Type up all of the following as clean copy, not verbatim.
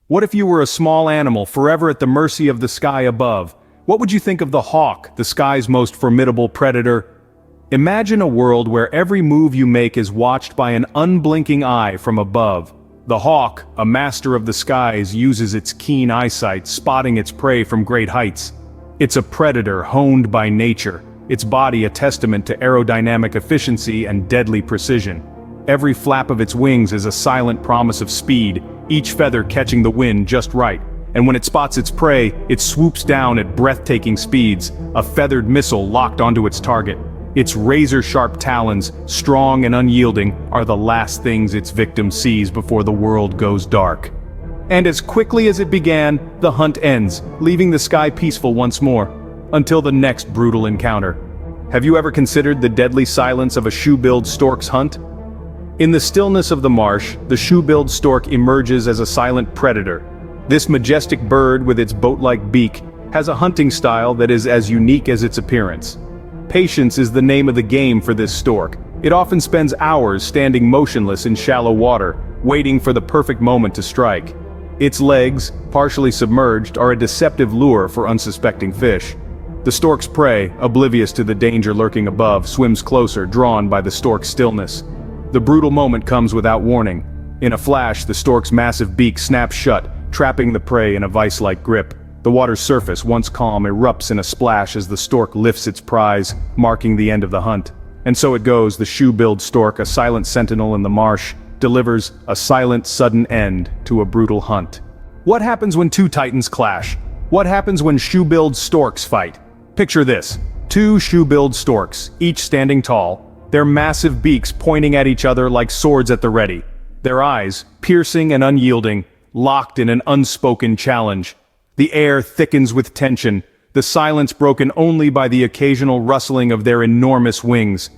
What if you were a small animal forever at the mercy of the sky above? What would you think of the hawk, the sky's most formidable predator? Imagine a world where every move you make is watched by an unblinking eye from above. The hawk, a master of the skies, uses its keen eyesight, spotting its prey from great heights. It's a predator honed by nature, its body a testament to aerodynamic efficiency and deadly precision. Every flap of its wings is a silent promise of speed, each feather catching the wind just right. And when it spots its prey, it swoops down at breathtaking speeds, a feathered missile locked onto its target. Its razor-sharp talons, strong and unyielding, are the last things its victim sees before the world goes dark. And as quickly as it began, the hunt ends, leaving the sky peaceful once more, until the next brutal encounter. Have you ever considered the deadly silence of a shoe-billed stork's hunt? In the stillness of the marsh, the shoe-billed stork emerges as a silent predator. This majestic bird with its boat-like beak has a hunting style that is as unique as its appearance. Patience is the name of the game for this stork. It often spends hours standing motionless in shallow water, waiting for the perfect moment to strike. Its legs, partially submerged, are a deceptive lure for unsuspecting fish. The stork's prey, oblivious to the danger lurking above, swims closer, drawn by the stork's stillness. The brutal moment comes without warning. In a flash, the stork's massive beak snaps shut, trapping the prey in a vice-like grip. The water's surface, once calm, erupts in a splash as the stork lifts its prize, marking the end of the hunt. And so it goes, the shoe-billed stork, a silent sentinel in the marsh, delivers a silent, sudden end to a brutal hunt. What happens when two titans clash? What happens when shoe-billed storks fight? Picture this: two shoe-billed storks, each standing tall, their massive beaks pointing at each other like swords at the ready. Their eyes, piercing and unyielding, locked in an unspoken challenge. The air thickens with tension, the silence broken only by the occasional rustling of their enormous wings.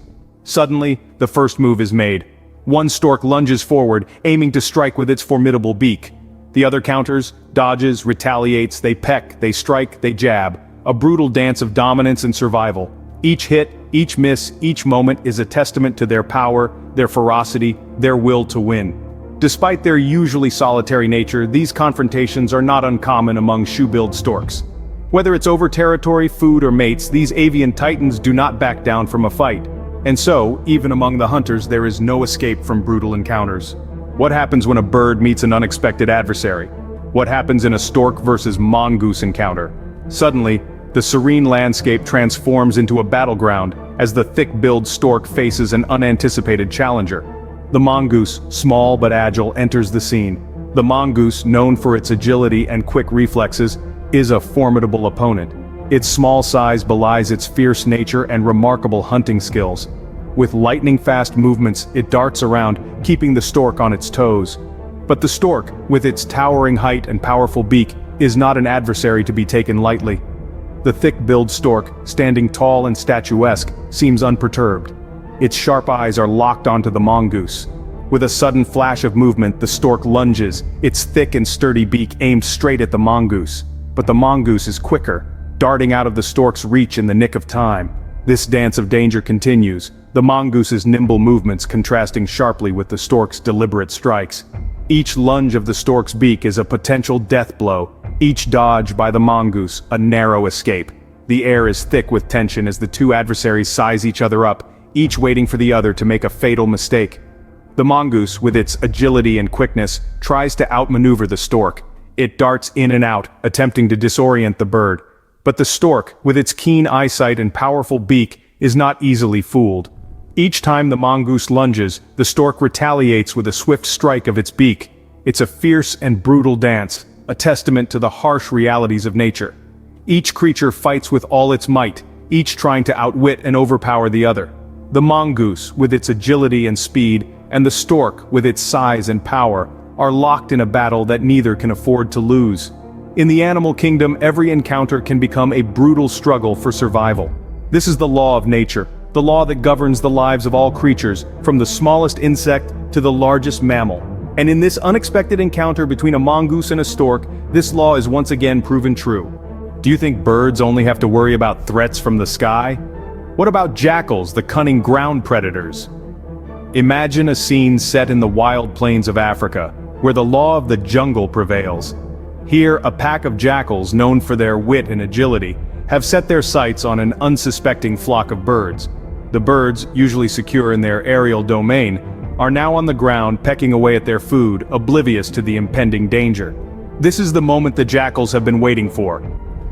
Suddenly, the first move is made. One stork lunges forward, aiming to strike with its formidable beak. The other counters, dodges, retaliates, they peck, they strike, they jab. A brutal dance of dominance and survival. Each hit, each miss, each moment is a testament to their power, their ferocity, their will to win. Despite their usually solitary nature, these confrontations are not uncommon among shoe-billed storks. Whether it's over territory, food, or mates, these avian titans do not back down from a fight. And so, even among the hunters, there is no escape from brutal encounters. What happens when a bird meets an unexpected adversary? What happens in a stork versus mongoose encounter? Suddenly, the serene landscape transforms into a battleground as the thick-billed stork faces an unanticipated challenger. The mongoose, small but agile, enters the scene. The mongoose, known for its agility and quick reflexes, is a formidable opponent. Its small size belies its fierce nature and remarkable hunting skills. With lightning-fast movements, it darts around, keeping the stork on its toes. But the stork, with its towering height and powerful beak, is not an adversary to be taken lightly. The thick-billed stork, standing tall and statuesque, seems unperturbed. Its sharp eyes are locked onto the mongoose. With a sudden flash of movement, the stork lunges, its thick and sturdy beak aimed straight at the mongoose. But the mongoose is quicker, darting out of the stork's reach in the nick of time. This dance of danger continues, the mongoose's nimble movements contrasting sharply with the stork's deliberate strikes. Each lunge of the stork's beak is a potential death blow, each dodge by the mongoose a narrow escape. The air is thick with tension as the two adversaries size each other up, each waiting for the other to make a fatal mistake. The mongoose, with its agility and quickness, tries to outmaneuver the stork. It darts in and out, attempting to disorient the bird. But the stork, with its keen eyesight and powerful beak, is not easily fooled. Each time the mongoose lunges, the stork retaliates with a swift strike of its beak. It's a fierce and brutal dance, a testament to the harsh realities of nature. Each creature fights with all its might, each trying to outwit and overpower the other. The mongoose, with its agility and speed, and the stork, with its size and power, are locked in a battle that neither can afford to lose. In the animal kingdom, every encounter can become a brutal struggle for survival. This is the law of nature, the law that governs the lives of all creatures, from the smallest insect to the largest mammal. And in this unexpected encounter between a mongoose and a stork, this law is once again proven true. Do you think birds only have to worry about threats from the sky? What about jackals, the cunning ground predators? Imagine a scene set in the wild plains of Africa. where the law of the jungle prevails. Here, a pack of jackals known for their wit and agility have set their sights on an unsuspecting flock of birds. The birds, usually secure in their aerial domain, are now on the ground pecking away at their food, oblivious to the impending danger. This is the moment the jackals have been waiting for.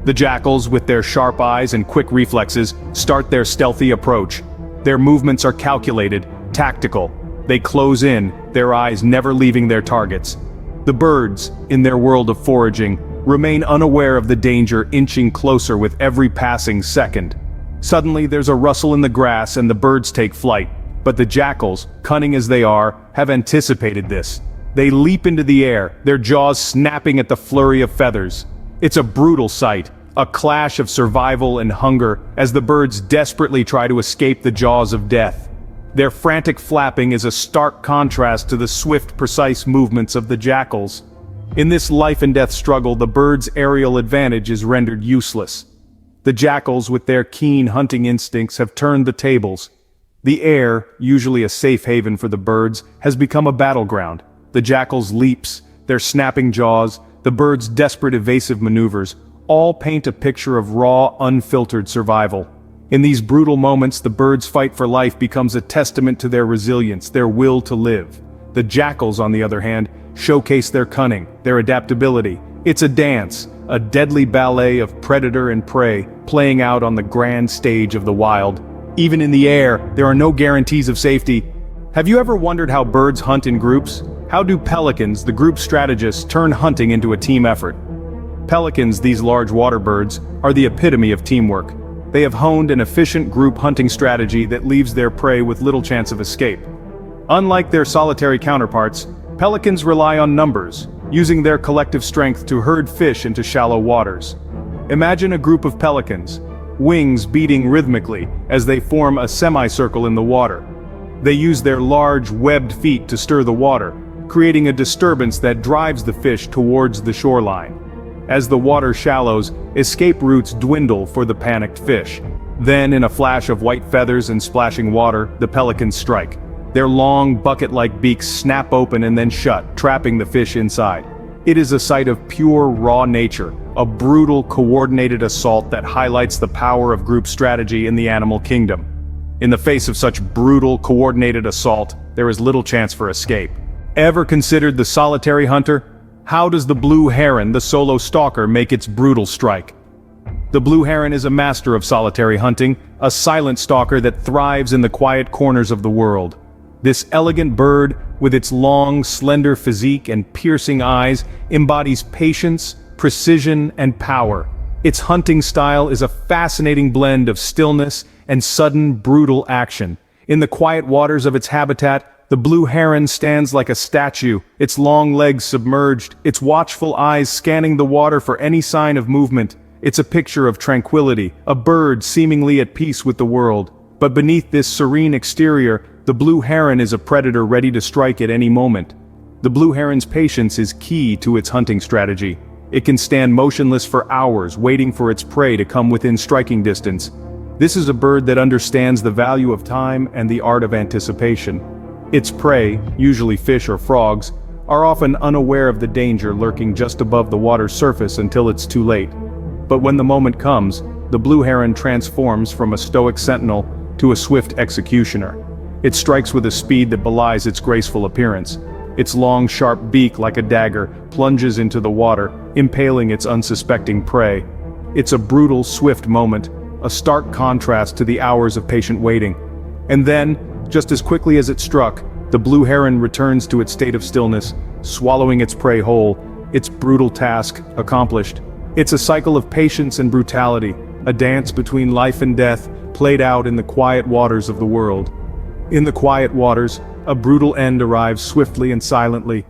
The jackals, with their sharp eyes and quick reflexes, start their stealthy approach. Their movements are calculated, tactical. They close in, their eyes never leaving their targets. The birds, in their world of foraging, remain unaware of the danger inching closer with every passing second. Suddenly there's a rustle in the grass and the birds take flight. But the jackals, cunning as they are, have anticipated this. They leap into the air, their jaws snapping at the flurry of feathers. It's a brutal sight, a clash of survival and hunger as the birds desperately try to escape the jaws of death. Their frantic flapping is a stark contrast to the swift, precise movements of the jackals. In this life-and-death struggle, the birds' aerial advantage is rendered useless. The jackals, with their keen hunting instincts, have turned the tables. The air, usually a safe haven for the birds, has become a battleground. The jackals' leaps, their snapping jaws, the birds' desperate evasive maneuvers, all paint a picture of raw, unfiltered survival. In these brutal moments, the birds' fight for life becomes a testament to their resilience, their will to live. The jackals, on the other hand, showcase their cunning, their adaptability. It's a dance, a deadly ballet of predator and prey, playing out on the grand stage of the wild. Even in the air, there are no guarantees of safety. Have you ever wondered how birds hunt in groups? How do pelicans, the group strategists, turn hunting into a team effort? Pelicans, these large water birds, are the epitome of teamwork. They have honed an efficient group hunting strategy that leaves their prey with little chance of escape. Unlike their solitary counterparts, pelicans rely on numbers, using their collective strength to herd fish into shallow waters. Imagine a group of pelicans, wings beating rhythmically as they form a semicircle in the water. They use their large, webbed feet to stir the water, creating a disturbance that drives the fish towards the shoreline. As the water shallows, escape routes dwindle for the panicked fish. Then, in a flash of white feathers and splashing water, the pelicans strike. Their long, bucket-like beaks snap open and then shut, trapping the fish inside. It is a sight of pure, raw nature, a brutal, coordinated assault that highlights the power of group strategy in the animal kingdom. In the face of such brutal, coordinated assault, there is little chance for escape. Ever considered the solitary hunter? How does the blue heron, the solo stalker, make its brutal strike? The blue heron is a master of solitary hunting, a silent stalker that thrives in the quiet corners of the world. This elegant bird, with its long, slender physique and piercing eyes, embodies patience, precision, and power. Its hunting style is a fascinating blend of stillness and sudden, brutal action. In the quiet waters of its habitat, the blue heron stands like a statue, its long legs submerged, its watchful eyes scanning the water for any sign of movement. It's a picture of tranquility, a bird seemingly at peace with the world. But beneath this serene exterior, the blue heron is a predator ready to strike at any moment. The blue heron's patience is key to its hunting strategy. It can stand motionless for hours, waiting for its prey to come within striking distance. This is a bird that understands the value of time and the art of anticipation. Its prey, usually fish or frogs, are often unaware of the danger lurking just above the water's surface until it's too late. But when the moment comes, the blue heron transforms from a stoic sentinel to a swift executioner. It strikes with a speed that belies its graceful appearance. Its long, sharp beak, like a dagger, plunges into the water, impaling its unsuspecting prey. It's a brutal, swift moment, a stark contrast to the hours of patient waiting. And then, just as quickly as it struck, the blue heron returns to its state of stillness, swallowing its prey whole, its brutal task accomplished. It's a cycle of patience and brutality, a dance between life and death, played out in the quiet waters of the world. In the quiet waters, a brutal end arrives swiftly and silently,